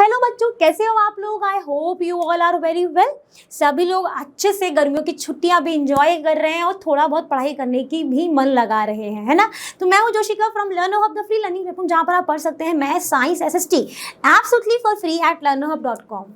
Hello बच्चों, कैसे हो आप लोग? I hope you all are very well. सभी लोग अच्छे से गर्मियों की छुट्टियां भी इंजॉय कर रहे हैं और थोड़ा बहुत पढ़ाई करने की भी मन लगा रहे हैं, है ना। तो मैं हूं Joshika from learner hub, the free learning platform, जहां पर आप पढ़ सकते हैं math, science, SST absolutely for free at learnerhub.com।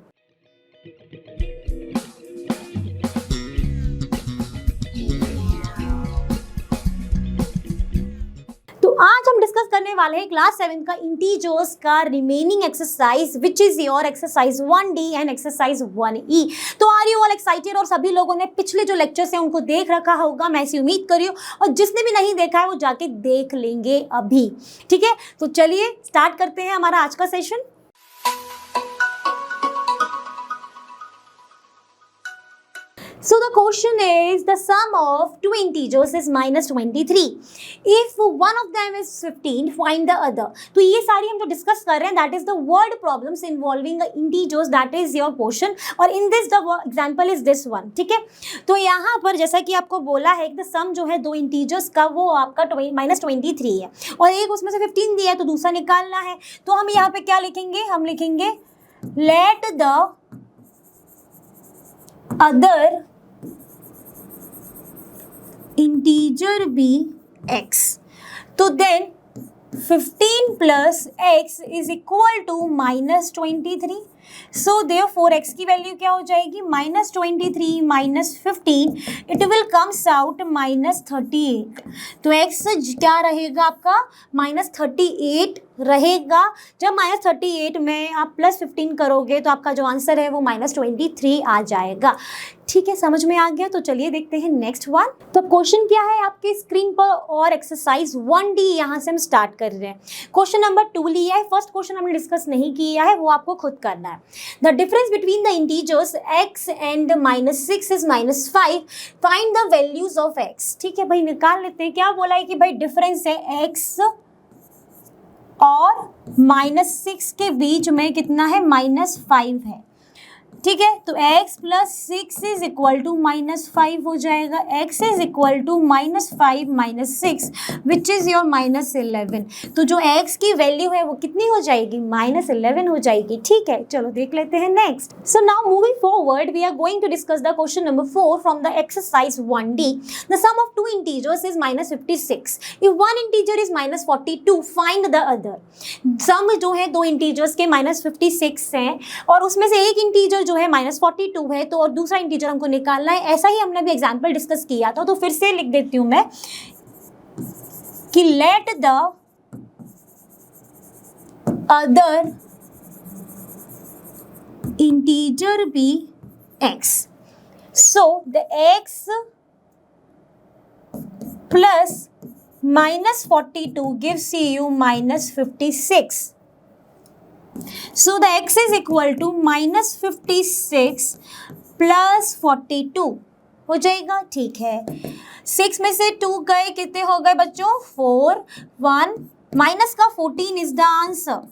तो आज हम डिस्कस करने वाले हैं क्लास 7 का इंटीजर्स का remaining exercise which is your exercise 1D and exercise 1E। तो आर यू ऑल एक्साइटेड? और सभी लोगों ने पिछले जो लेक्चर्स हैं उनको देख रखा होगा, मैं ऐसी उम्मीद कर रही हूँ, और जिसने भी नहीं देखा है वो जाके देख लेंगे अभी। ठीक है, तो चलिए स्टार्ट करते हैं हमारा आज का session. So the question is, the sum of two integers is minus 23. If one of them is 15, find the other. तो ये सारी हम जो डिस्कस कर रहे हैं, that is the word problems involving integers, that is your portion. और in this the example is this one. ठीक है, तो यहाँ पर जैसा कि आपको बोला है कि the sum जो है दो इंटीजर्स का वो आपका minus 23 है, और एक उसमें से 15 दिया है तो दूसरा निकालना है। तो हम यहाँ पे क्या लिखेंगे? हम लिखेंगे let the other integer be x. तो then 15 plus x is equal to minus 23. So therefore x की वैल्यू क्या हो जाएगी? minus 23 minus 15, it will comes out minus 38. तो x क्या रहेगा आपका? minus 38 रहेगा। जब minus 38 में आप plus 15 करोगे तो आपका जो आंसर है वो minus 23 आ जाएगा। ठीक है, समझ में आ गया? तो चलिए देखते हैं नेक्स्ट वन। तो क्वेश्चन क्या है आपके स्क्रीन पर, और एक्सरसाइज 1D यहाँ से हम स्टार्ट कर रहे हैं। क्वेश्चन नंबर 2 लिया है, फर्स्ट क्वेश्चन हमने डिस्कस नहीं किया है, वो आपको खुद करना है। The difference between the integers x and -6 is -5, find the values of x। ठीक है भाई, निकाल लेते हैं। क्या बोला है कि भाई डिफरेंस है x और -6 के बीच में कितना है? -5 है। ठीक है, तो x plus 6 is equal to -5 हो जाएगा। x is equal to -5 minus 6 which is your -11। तो जो x की वैल्यू है वो कितनी हो जाएगी? -11 हो जाएगी। ठीक है, चलो देख लेते हैं next. So now moving forward we are going to discuss the question number 4 from the exercise 1D। The sum of two integers is -56। If one integer is -42, find the other. Sum जो है दो integers के -56 हैं, और उसमें से एक integer जो है -42 है, तो और दूसरा इंटीजर हमको निकालना है। ऐसा ही हमने भी एग्जांपल डिस्कस किया था, तो फिर से लिख देती हूं मैं कि let the other integer be x. So the x plus -42 gives you -56. So the x is equal to -56 plus 42 हो जाएगा। ठीक है, 6 में से 2 गए, कितने हो गए बच्चों? 4, 1 माइनस का 14 इज द आंसर।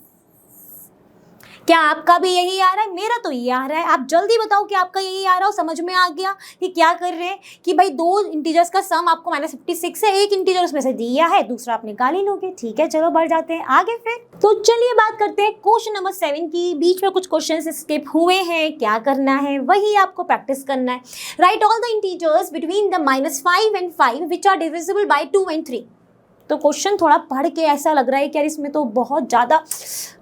क्या आपका भी यही आ रहा है? मेरा तो ये आ रहा है। आप जल्दी बताओ कि आपका यही आ रहा हो। समझ में आ गया कि क्या कर रहे हैं कि भाई दो इंटीजर्स का सम आपको -56 है, एक इंटीजर उसमें से दिया है, दूसरा आप निकाल ही लोगे। ठीक है, चलो बढ़ जाते हैं आगे फिर। तो चलिए बात करते हैं क्वेश्चन नंबर 7 की। बीच में कुछ क्वेश्चन स्किप हुए हैं, क्या करना है वही आपको प्रैक्टिस करना है। Write all the integers between the -5 and 5 which are divisible by 2 and 3। तो क्वेश्चन थोड़ा पढ़ के ऐसा लग रहा है कि यार इसमें तो बहुत ज़्यादा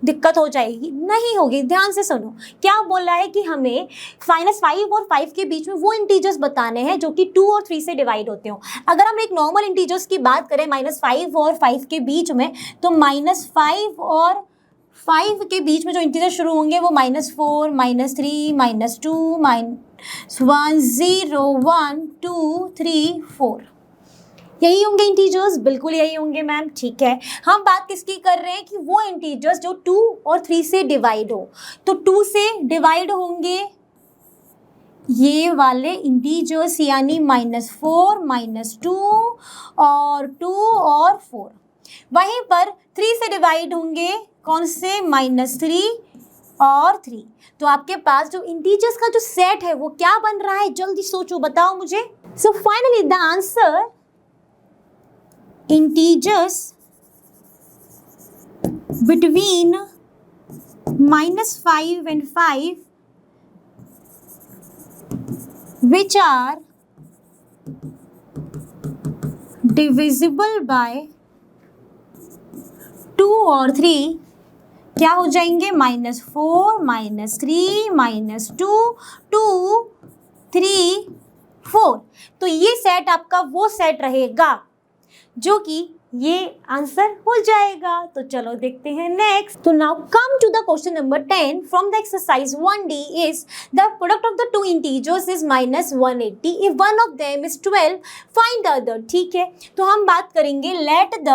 दिक्कत हो जाएगी। नहीं होगी, ध्यान से सुनो। क्या बोला है कि हमें -5 और 5 के बीच में वो इंटीजर्स बताने हैं जो कि 2 और 3 से डिवाइड होते हो। अगर हम एक नॉर्मल इंटीजर्स की बात करें -5 और 5 के बीच में, तो -5 और 5 के बीच में जो इंटीजर शुरू होंगे वो -4, -3, -2, -1, 0, 1, 2, 3, 4 यही होंगे इंटीजर्स। बिल्कुल यही होंगे मैम। ठीक है, हम बात किसकी कर रहे हैं कि वो इंटीजर्स जो 2 और 3 से डिवाइड हो। तो 2 से डिवाइड होंगे ये वाले इंटीजर्स, यानी -4, -2 और 2 और 4। वहीं पर 3 से डिवाइड होंगे कौन से? -3 और 3। तो आपके पास जो इंटीजर्स का जो सेट है वो क्या बन रहा है? जल्दी सोचो, बताओ मुझे। So finally the answer integers between -5 and 5 which are divisible by 2 और 3 क्या हो जाएंगे? -4, -3, -2, 2, 3, 4। तो ये सेट आपका वो सेट रहेगा जो कि ये आंसर हो जाएगा। तो चलो देखते हैं नेक्स्ट। तो now come to the question number 10 from the exercise 1D is the product of the two integers is -180 if one of them is 12 find the other. ठीक है, तो हम बात करेंगे let the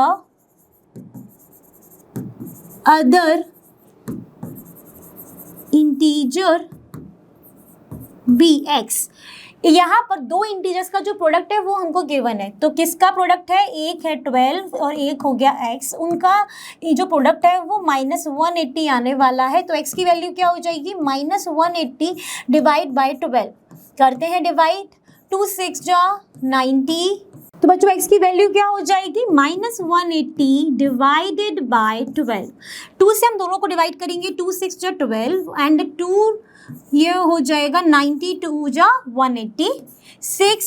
other integer be x। यहाँ पर दो integers का जो प्रोडक्ट है वो हमको गिवन है। तो किसका प्रोडक्ट है? एक है 12 और एक हो गया x। उनका जो प्रोडक्ट है वो -180 आने वाला है। तो x की वैल्यू क्या हो जाएगी? -180 डिवाइड बाई 12। करते हैं डिवाइड, 2 6 जा 90। तो बच्चों x की वैल्यू क्या हो जाएगी? -180 डिवाइडेड बाय 12। 2 से हम दोनों को डिवाइड करेंगे, 2 6 जा 12 एंड 2 ये हो जाएगा 92 जा 186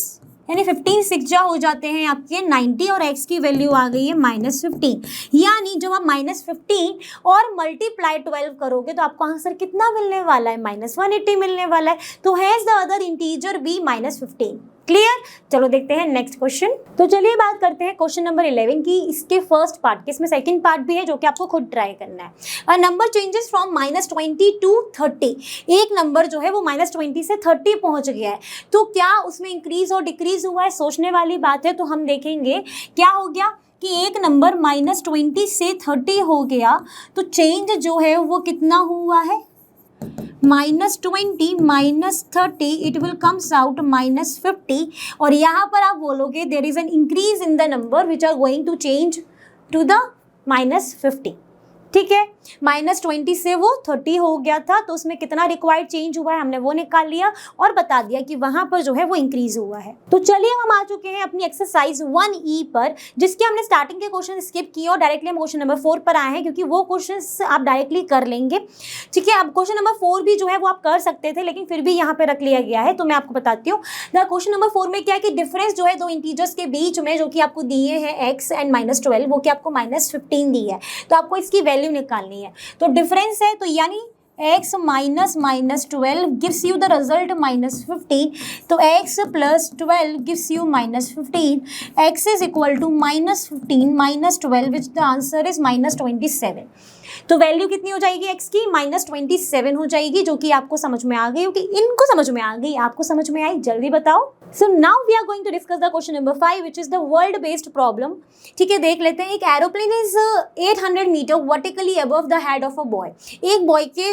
यानी 15 6 जा हो जाते हैं आपके 90 और x की वैल्यू आ गई है -15। यानी जब आप -15 और मल्टीप्लाई 12 करोगे तो आपको आंसर कितना मिलने वाला है? -180 मिलने वाला है। तो has the other integer be -15। Clear? चलो देखते हैं नेक्स्ट क्वेश्चन। तो चलिए बात करते हैं क्वेश्चन नंबर 11 की। इसके फर्स्ट पार्ट के, इसमें सेकंड पार्ट भी है जो कि आपको खुद ट्राई करना है। A number changes from -20 to 30। एक नंबर जो है वो -20 से 30 पहुंच गया है। तो क्या उसमें इंक्रीज और डिक्रीज हुआ है? सोचने वाली बात है। तो हम देखेंगे क्या हो गया कि एक नंबर -20 से 30 हो गया, तो चेंज जो है वो कितना हुआ है? -20 -30 इट विल कम्स आउट -50। और यहाँ पर आप बोलोगे there is an increase in the number which are going to change to the -50। ठीक है, -20 से वो 30 हो गया था, तो उसमें कितना रिक्वायर्ड चेंज हुआ है हमने वो निकाल लिया और बता दिया कि वहां पर जो है वो इंक्रीज हुआ है। तो चलिए हम आ चुके हैं अपनी एक्सरसाइज 1E पर, जिसके हमने स्टार्टिंग के क्वेश्चन स्किप किए और डायरेक्टली हम क्वेश्चन नंबर 4 पर आए हैं, क्योंकि वो क्वेश्चन आप डायरेक्टली कर लेंगे। ठीक है, अब क्वेश्चन नंबर 4 भी जो है वो आप कर सकते थे, लेकिन फिर भी यहाँ पे रख लिया गया है। तो मैं आपको बताती हूँ क्वेश्चन नंबर 4 में क्या है कि डिफरेंस जो है दो इंटीजर्स के बीच में जो कि आपको दिए हैं x एंड -12, वो कि आपको -15 दी है। तो आपको इसकी वैल्यू निकालनी है। तो डिफरेंस है, तो यानी x -12 gives you the result -15. तो x + 12 gives you -15. x is equal to -15 -12 which the answer is -27. तो वैल्यू कितनी हो जाएगी x की? -27 हो जाएगी, जो कि आपको समझ में आ गई होगी। इनको समझ में आ गई, आपको समझ में आई? जल्दी बताओ। So now we are going to discuss the question number 5 which is the world based problem. ठीक है, देख लेते हैं। एक aeroplane is 800 metre vertically above the head of a boy. एक बॉय के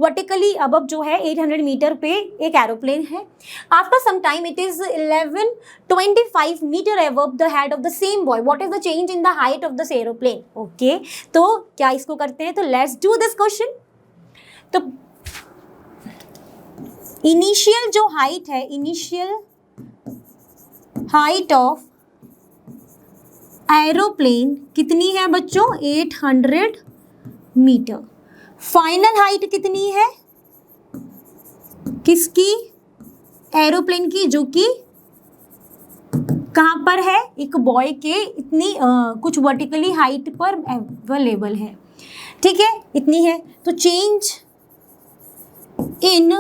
वर्टिकली अबव जो है 800 मीटर पे एक एरोप्लेन है। After some time it is 1125 metre above the head of the same boy. What is the change in the height of this aeroplane? Okay, तो क्या इसको करते हैं? तो लेट्स डू दिस क्वेश्चन। तो इनिशियल जो हाइट है, इनिशियल हाइट ऑफ एरोप्लेन कितनी है बच्चों? 800 मीटर। फाइनल हाइट कितनी है किसकी? एरोप्लेन की, जो कि कहाँ पर है? एक बॉय के इतनी कुछ वर्टिकली हाइट पर अवेलेबल है। ठीक है, इतनी है। तो change in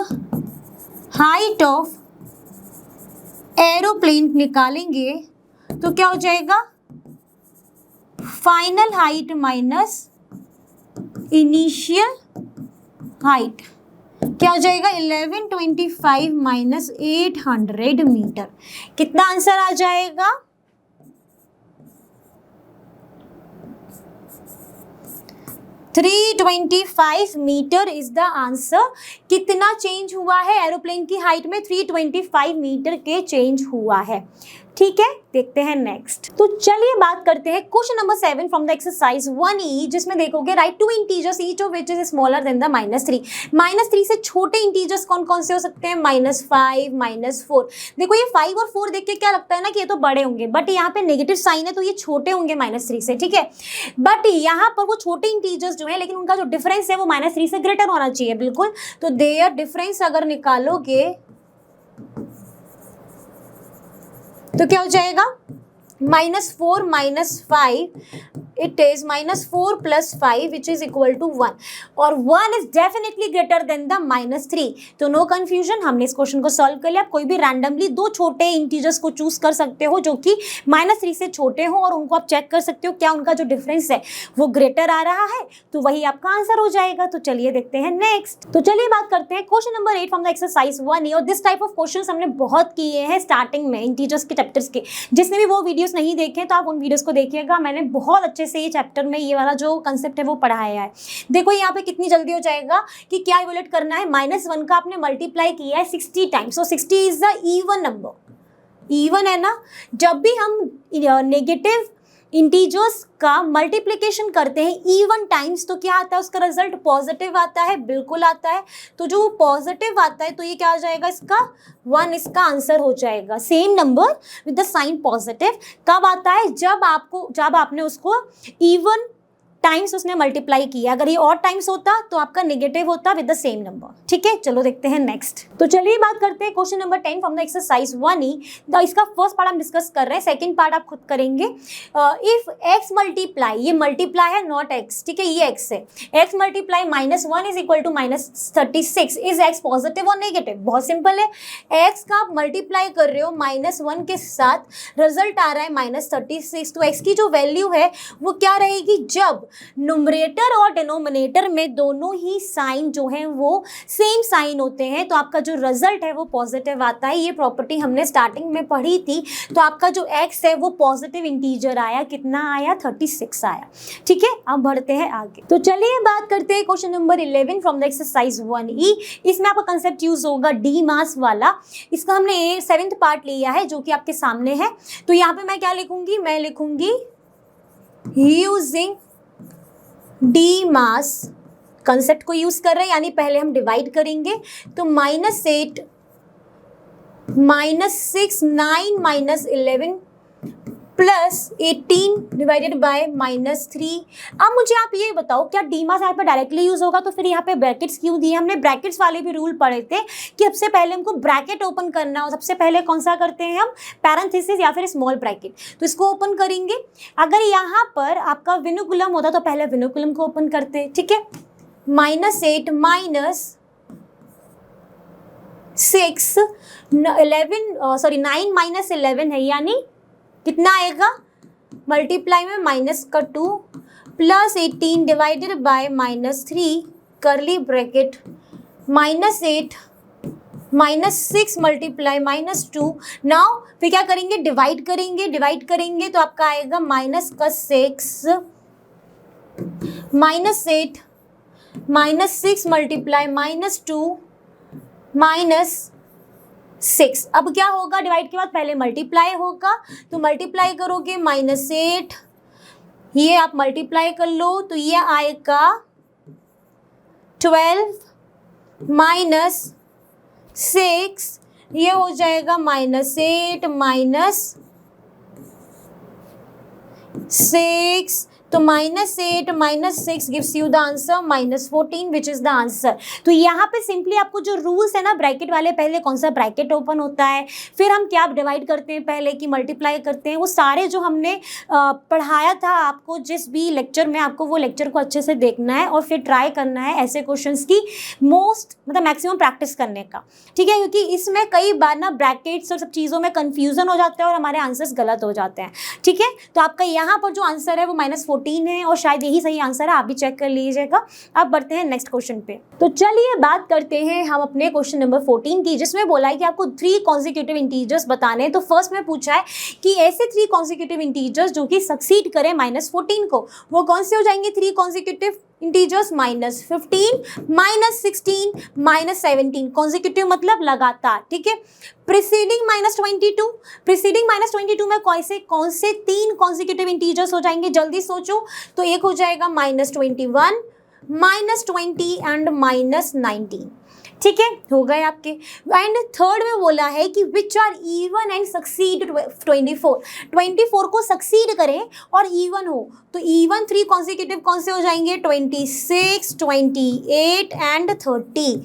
height of aeroplane निकालेंगे तो क्या हो जाएगा? Final height minus initial height क्या हो जाएगा? 1125 माइनस 800 मीटर। कितना आंसर आ जाएगा? 325 मीटर इज द आंसर। कितना चेंज हुआ है एरोप्लेन की हाइट में? 325 मीटर के चेंज हुआ है। ठीक है, देखते हैं नेक्स्ट। तो चलिए बात करते हैं question number 7 from the exercise 1E, जिसमें देखोगे right 2 integers each of which is smaller than the -3। -3 से छोटे इंटीजर्स कौन कौन से हो सकते हैं? -5, -4। देखो ये 5 और 4 देख के क्या लगता है ना कि ये तो बड़े होंगे, बट यहाँ पे नेगेटिव साइन है तो ये छोटे होंगे -3 से, ठीक है। बट यहाँ पर वो छोटे इंटीजर्स जो है, लेकिन उनका जो डिफरेंस है वो -3 से ग्रेटर होना चाहिए, बिल्कुल। तो देयर डिफरेंस अगर निकालोगे तो क्या हो जाएगा? -4 -5, it is -4 + 5 which is equal to 1, और 1 is definitely greater than the -3। तो नो कंफ्यूजन, हमने इस क्वेश्चन को सॉल्व कर लिया। आप कोई भी रैंडमली 2 छोटे इंटीजर्स को चूज कर सकते हो जो कि -3 से छोटे हो, और उनको आप चेक कर सकते हो क्या उनका जो डिफरेंस है वो ग्रेटर आ रहा है, तो वही आपका आंसर हो जाएगा। तो चलिए देखते हैं नेक्स्ट। तो चलिए बात करते हैं question number 8 from the exercise 1E, और दिस टाइप ऑफ क्वेश्चन हमने बहुत किए हैं स्टार्टिंग में इंटीजर्स के चैप्टर्स के। जिसने भी वो वीडियोस नहीं देखे तो आप उन वीडियोस को देखिएगा, मैंने बहुत अच्छे से ये चैप्टर में ये वाला जो कंसेप्ट है वो पढ़ाया है। देखो यहाँ पे कितनी जल्दी हो जाएगा कि क्या इवैल्यूएट करना है। -1 का आपने मल्टीप्लाई किया है 60 times, so 60 is the even number. Even है ना, जब भी हम नेगेटिव इंटीजर्स का मल्टीप्लिकेशन करते हैं इवन टाइम्स तो क्या आता है? उसका रिजल्ट पॉजिटिव आता है, बिल्कुल आता है। तो जो पॉजिटिव आता है तो ये क्या आ जाएगा? इसका 1 इसका आंसर हो जाएगा। Same number with the sign positive कब आता है? जब आपने उसको इवन टाइम्स उसने मल्टीप्लाई किया। अगर ये और टाइम्स होता तो आपका नेगेटिव होता विद द सेम नंबर, ठीक है। चलो देखते हैं नेक्स्ट। तो चलिए बात करते हैं question number 10 from the exercise 1E। इसका फर्स्ट पार्ट हम डिस्कस कर रहे हैं, सेकंड पार्ट आप खुद करेंगे। इफ x मल्टीप्लाई, ये मल्टीप्लाई है नॉट x, ठीक है, ये x है। x multiply -1 is equal to -36, is x positive और नेगेटिव? बहुत सिंपल है, x का आप मल्टीप्लाई कर रहे हो -1 के साथ, रिजल्ट आ रहा है -36। तो x की जो वैल्यू है वो क्या रहेगी? जब न्यूमरेटर और डिनोमिनेटर में दोनों ही साइन जो हैं वो सेम साइन होते हैं तो आपका जो रिजल्ट है वो पॉजिटिव आता है। ये प्रॉपर्टी हमने स्टार्टिंग में पढ़ी थी। तो आपका जो x है वो पॉजिटिव इंटीजर आया, कितना आया? 36 आया, ठीक है। अब बढ़ते हैं आगे। तो चलिए बात करते हैं question number 11 from the exercise 1E। इसमें आपका कंसेप्ट यूज होगा डी मास वाला। इसका हमने 7th पार्ट लिया है जो कि आपके सामने है। तो यहाँ पे मैं क्या लिखूंगी? मैं लिखूंगी यूजिंग डी मास कंसेप्ट को यूज कर रहे हैं, यानी पहले हम डिवाइड करेंगे। तो -8 -6 9 -11 प्लस 18 डिवाइडेड बाय -3। अब मुझे आप ये बताओ, क्या डी मास यहाँ पे डायरेक्टली यूज होगा? तो फिर यहाँ पे ब्रैकेट्स क्यों दिए? हमने ब्रैकेट्स वाले भी रूल पढ़े थे कि सबसे पहले हमको ब्रैकेट ओपन करना हो। सबसे पहले कौन सा करते हैं हम? पैरेंथेसिस या फिर स्मॉल ब्रैकेट। तो इसको ओपन करेंगे। अगर यहाँ पर आपका विनुकुलम होता तो पहले विनुकुलम को ओपन करते, ठीक है। -8 -6 9 -11 है, यानी कितना आएगा? मल्टीप्लाई में -2 प्लस 18 डिवाइडेड बाय -3 करली ब्रैकेट -8 -6 मल्टीप्लाई -2। नाउ फिर क्या करेंगे? डिवाइड करेंगे तो आपका आएगा -6 -8 -6 मल्टीप्लाई -2 -6। अब क्या होगा? डिवाइड के बाद पहले मल्टीप्लाई होगा, तो मल्टीप्लाई करोगे -8, ये आप मल्टीप्लाई कर लो तो ये आएगा 12 -6, ये हो जाएगा -8 -6। तो -8 -6 gives you the answer -14 which is the answer. तो यहाँ पे सिंपली आपको जो रूल्स है ना ब्रैकेट वाले, पहले कौन सा ब्रैकेट ओपन होता है, फिर हम क्या डिवाइड करते हैं पहले कि मल्टीप्लाई करते हैं, वो सारे जो हमने पढ़ाया था आपको जिस भी लेक्चर में, आपको वो लेक्चर को अच्छे से देखना है और फिर ट्राई करना है ऐसे क्वेश्चंस की मैक्सिमम प्रैक्टिस करने का, ठीक है। क्योंकि इसमें कई बार ना ब्रैकेट्स और सब चीज़ों में कन्फ्यूजन हो जाता है और हमारे आंसर्स गलत हो जाते हैं, ठीक है। तो आपका यहाँ पर जो आंसर है वो -14 है और शायद यही सही आंसर है, आप भी चेक कर लीजिएगा। अब बढ़ते हैं नेक्स्ट क्वेश्चन पे। तो चलिए बात करते हैं हम अपने क्वेश्चन नंबर 14 की, जिसमें बोला है कि आपको 3 कॉन्जिक्यूटिव इंटीजर्स बताने हैं। तो फर्स्ट में पूछा है कि ऐसे 3 कॉन्जिक्यूटिव इंटीजर्स जो कि सक्सीड करें -14 को, वो कौन से हो जाएंगे 3 कॉन्जिक्यूटिव इंटीजर्स -15, -16, -17 कॉन्जिक्यूटिव मतलब लगातार, ठीक है। प्रीसीडिंग -22, प्रीसीडिंग -22 में कौन से 3 कॉन्जिक्यूटिव इंटीजर्स हो जाएंगे, जल्दी सोचो। तो एक हो जाएगा -21, -20 एंड -19, ठीक है, हो गए आपके। एंड थर्ड में बोला है कि which are even and succeed 24 को सक्सीड करें और इवन हो, तो इवन 3 कॉन्जिक्यूटिव कौन से हो जाएंगे, 26, 28 एंड 30,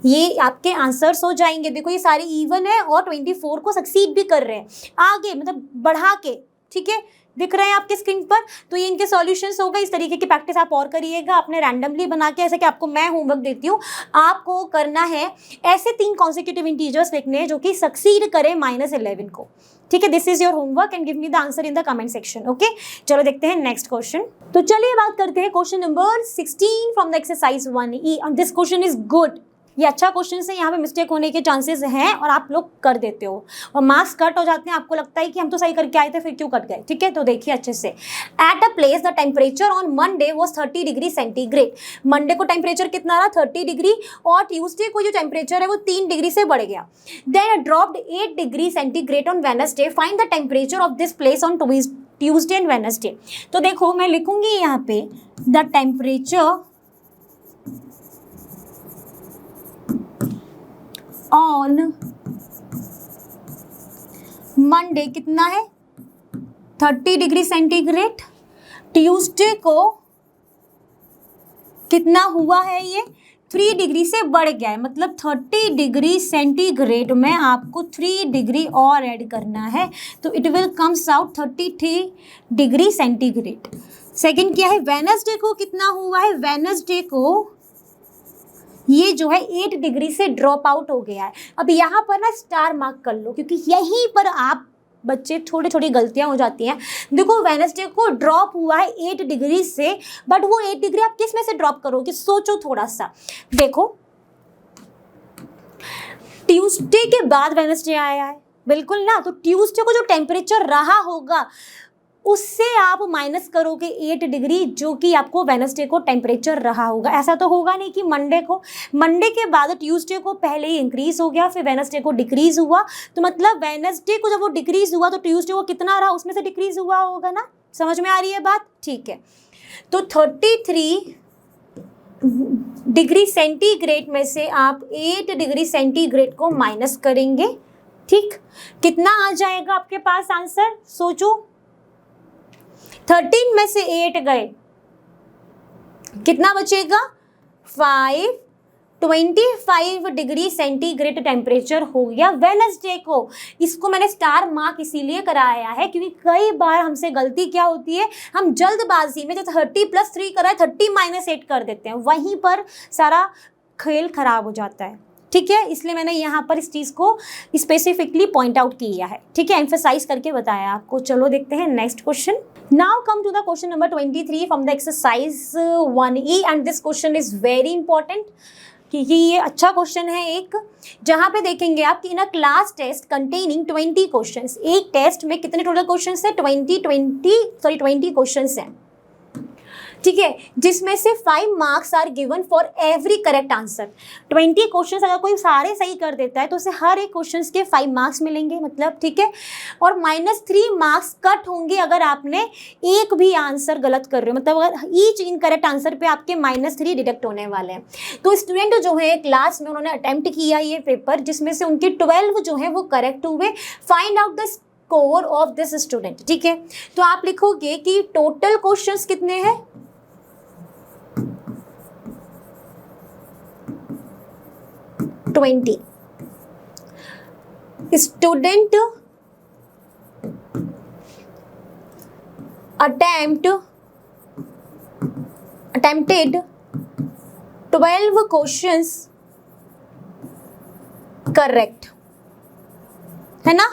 ये आपके आंसर्स हो जाएंगे। देखो ये सारे इवन है और 24 को सक्सीड भी कर रहे हैं, आगे मतलब बढ़ा के, ठीक है, दिख रहे हैं आपके स्क्रीन पर। तो ये इनके सॉल्यूशंस होगा। इस तरीके की प्रैक्टिस आप और करिएगा अपने रैंडमली बना के, ऐसे कि आपको मैं होमवर्क देती हूँ, आपको करना है ऐसे 3 कॉन्जिक्यूटिव इंटीजर्स लिखने हैं जो कि सक्सीड करें -11 को, ठीक है। This is your homework and give me the answer in the comment section, okay. चलो देखते हैं नेक्स्ट क्वेश्चन। तो चलिए बात करते हैं question number 16 from the exercise 1E and this question is good. ये अच्छा क्वेश्चन है, यहाँ पे मिस्टेक होने के चांसेस हैं और आप लोग कर देते हो और मार्क्स कट हो जाते हैं। आपको लगता है कि हम तो सही करके आए थे, फिर क्यों कट गए, ठीक है। तो देखिए अच्छे से, at a place the temperature on Monday was 30 degree centigrade. Monday को टेम्परेचर कितना रहा, 30 डिग्री, और ट्यूसडे को जो टेम्परेचर है वो 3 डिग्री से बढ़ गया। Then dropped 8 degree centigrade on Wednesday, find the temperature of this place on Tuesday and Wednesday. तो देखो मैं लिखूंगी यहाँ पे द टेम्परेचर ऑन मंडे कितना है, 30 डिग्री सेंटीग्रेड। ट्यूसडे को कितना हुआ है, ये 3 डिग्री से बढ़ गया है, मतलब 30 डिग्री सेंटीग्रेड में आपको 3 डिग्री और ऐड करना है, तो it will comes out 33 degree centigrade. Second क्या है, वेडनेसडे को कितना हुआ है, वेडनेसडे को ये जो है 8 डिग्री से ड्रॉप आउट हो गया है। अब यहाँ पर ना स्टार मार्क कर लो, क्योंकि यहीं पर आप बच्चे थोड़ी थोड़ी गलतियां हो जाती हैं। देखो वेडनेसडे को ड्रॉप हुआ है 8 डिग्री से, बट वो 8 डिग्री आप किस में से ड्रॉप करोगे, सोचो थोड़ा सा। देखो ट्यूसडे के बाद वेडनेसडे आया है, बिल्कुल ना, तो ट्यूसडे को जो टेम्परेचर रहा होगा उससे आप माइनस करोगे 8 डिग्री, जो कि आपको वेडनेसडे को टेम्परेचर रहा होगा। ऐसा तो होगा नहीं कि मंडे के बाद ट्यूसडे को पहले ही इंक्रीज हो गया, फिर वेडनेसडे को डिक्रीज हुआ, तो मतलब वेडनेसडे को जब वो डिक्रीज हुआ तो ट्यूसडे को कितना रहा, उसमें से डिक्रीज हुआ होगा ना। समझ में आ रही है बात, ठीक है। तो 33 डिग्री सेंटीग्रेड में से आप 8 डिग्री सेंटीग्रेड को माइनस करेंगे, ठीक। कितना आ जाएगा आपके पास आंसर, सोचो। 13 में से 8 गए, कितना बचेगा, 5, 25 डिग्री सेंटीग्रेड टेम्परेचर हो गया वेडनेसडे को। इसको मैंने स्टार मार्क इसीलिए कराया है क्योंकि कई बार हमसे गलती क्या होती है, हम जल्दबाजी में जो 30 + 3 कराए 30 - 8 कर देते हैं, वहीं पर सारा खेल खराब हो जाता है, ठीक है। इसलिए मैंने यहाँ पर इस चीज़ को स्पेसिफिकली पॉइंट आउट किया है, ठीक है, एम्फेसाइज करके बताया आपको। चलो देखते हैं next question. Now come to the question number 23 from the exercise 1E and this question is very important, क्योंकि ये अच्छा क्वेश्चन है एक, जहाँ पे देखेंगे आप कि in a class test containing 20 questions, एक टेस्ट में कितने टोटल क्वेश्चंस हैं, 20 क्वेश्चंस हैं, ठीक है, जिसमें से 5 marks are given for every correct answer. 20 questions अगर कोई सारे सही कर देता है तो उसे हर एक क्वेश्चंस के 5 मार्क्स मिलेंगे, मतलब, ठीक है, और -3 मार्क्स कट होंगे अगर आपने एक भी आंसर गलत कर रहे हो, मतलब अगर ईच इनकरेक्ट आंसर पे आपके -3 डिडक्ट होने वाले हैं। तो स्टूडेंट जो है क्लास में उन्होंने अटेम्प्ट किया ये पेपर, जिसमें से उनके 12 जो है वो करेक्ट हुए। Find out the score of this student, ठीक है। तो आप लिखोगे कि टोटल क्वेश्चंस कितने हैं, 20। स्टूडेंट attempted 12 क्वेश्चंस करेक्ट, है ना।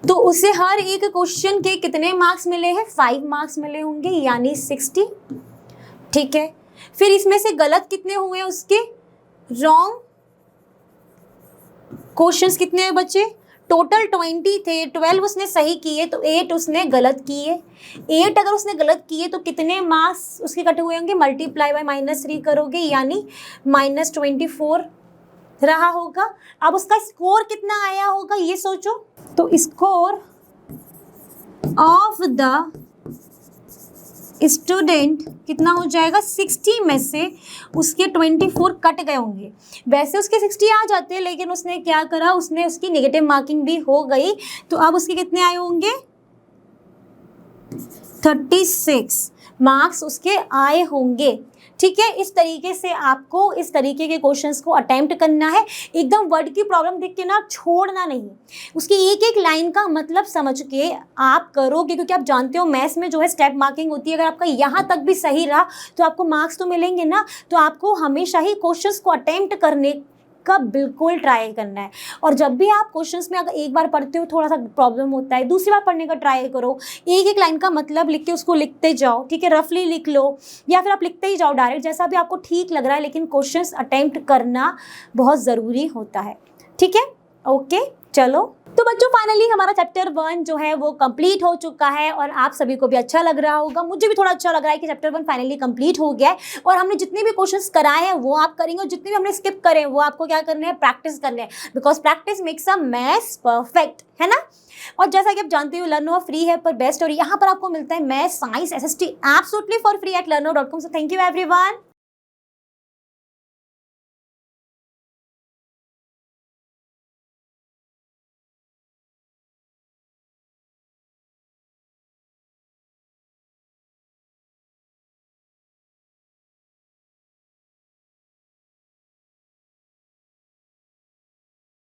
तो उसे हर एक क्वेश्चन के कितने मार्क्स मिले हैं, 5 मार्क्स मिले होंगे, यानी 60, ठीक है। फिर इसमें से गलत कितने हुए उसके, रॉन्ग क्वेश्चंस कितने बचे, टोटल 20 थे, 12 उसने सही किए तो 8 उसने गलत किए। 8 अगर उसने गलत किए तो कितने मार्क्स उसके कटे हुए होंगे, मल्टीप्लाई बाय -3 करोगे यानी -24 रहा होगा। अब उसका स्कोर कितना आया होगा ये सोचो, तो स्कोर ऑफ द स्टूडेंट कितना हो जाएगा, 60 में से उसके 24 कट गए होंगे। वैसे उसके 60 आ जाते हैं, लेकिन उसने क्या करा, उसने उसकी नेगेटिव मार्किंग भी हो गई, तो अब उसके कितने आए होंगे, 36 मार्क्स उसके आए होंगे। ठीक है, इस तरीके से आपको इस तरीके के क्वेश्चंस को अटेम्प्ट करना है। एकदम वर्ड की प्रॉब्लम देख के ना छोड़ना नहीं, उसकी एक एक लाइन का मतलब समझ के आप करोगे, क्योंकि आप जानते हो मैथ्स में जो है स्टेप मार्किंग होती है। अगर आपका यहाँ तक भी सही रहा तो आपको मार्क्स तो मिलेंगे ना। तो आपको हमेशा ही क्वेश्चंस को अटेम्प्ट करने का बिल्कुल ट्राई करना है। और जब भी आप क्वेश्चंस में अगर एक बार पढ़ते हो थोड़ा सा प्रॉब्लम होता है, दूसरी बार पढ़ने का ट्राई करो, एक एक लाइन का मतलब लिख के उसको लिखते जाओ। ठीक है, रफली लिख लो या फिर आप लिखते ही जाओ डायरेक्ट, जैसा भी आपको ठीक लग रहा है, लेकिन क्वेश्चंस अटेम्प्ट करना बहुत ज़रूरी होता है। ठीक है, ओके, चलो तो बच्चों फाइनली हमारा चैप्टर 1 जो है वो कंप्लीट हो चुका है और आप सभी को भी अच्छा लग रहा होगा। मुझे भी थोड़ा अच्छा लग रहा है कि चैप्टर 1 फाइनली कंप्लीट हो गया है और हमने जितने भी क्वेश्चंस कराए हैं वो आप करेंगे और जितने भी हमने स्किप करे हैं वो आपको क्या करने हैं, प्रैक्टिस करने हैं, because practice makes a maths perfect, है ना। और जैसा कि आप जानते हो लर्नो फ्री है पर बेस्ट, और यहाँ पर आपको मिलता है maths science SST absolutely for free eight learno.com। So thank you everyone.